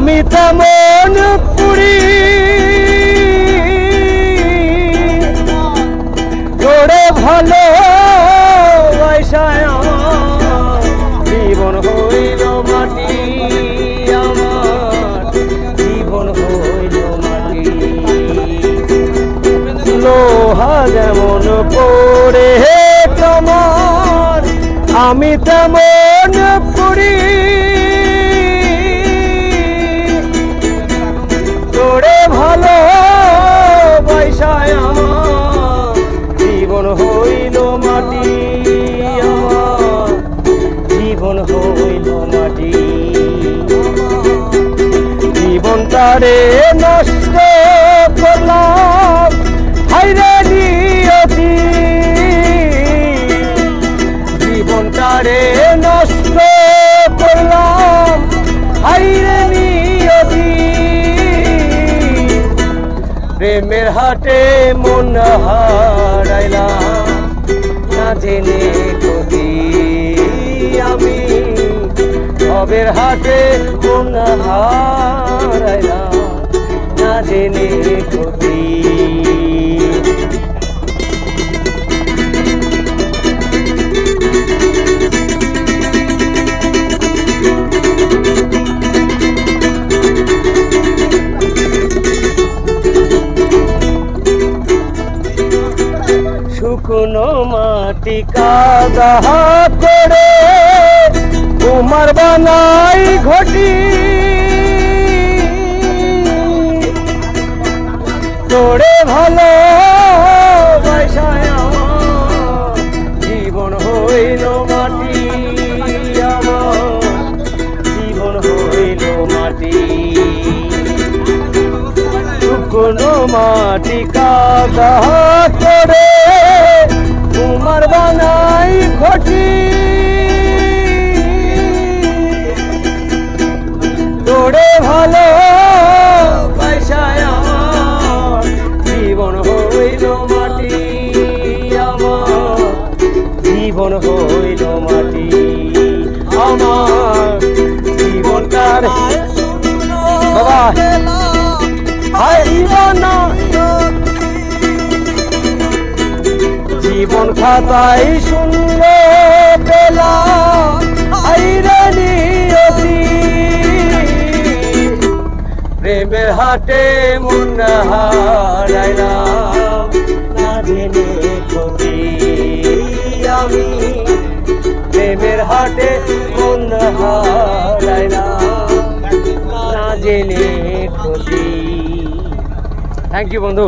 আমি তেমন পুরি তোরে ভালো জীবন হইল মাটি আমার জীবন হইল মাটি লোহা যেমন পড়ে তোমার আমি তেমন পুরি তোরে ভালো আমার জীবন হইল মাটি আমার জীবন হইল মাটি জীবনটারে নষ্ট করলাম হাইরে নিয়তি জীবনটারে নষ্ট করলাম হাইরে নিয়তি প্রেমের হাটে মন হারাইলাম না জেনে ক্ষতি আমি ভবের হাটে মন হারাইলাম না জেনে ক্ষতি শুকনো মাটি কাদা করে তোমার বানাই ঘটি তোরে ভালো জীবন হইল মাটি আমার জীবন হইল মাটি শুকনো মাটি কাদা করে তোমার বানাই ঘটি তোরে ভালো জীবন হইল মাটি আমার জীবন হইল মাটি আমার জীবনটার বাবা জীবন খাতায় সুন্দর পেলাম প্রেমের হাটে মন হারাইলাম না জেনে ক্ষতি আমি প্রেমের হাটে মন হারাইলাম না জেনে ক্ষতি। থ্যাংক ইউ বন্ধু।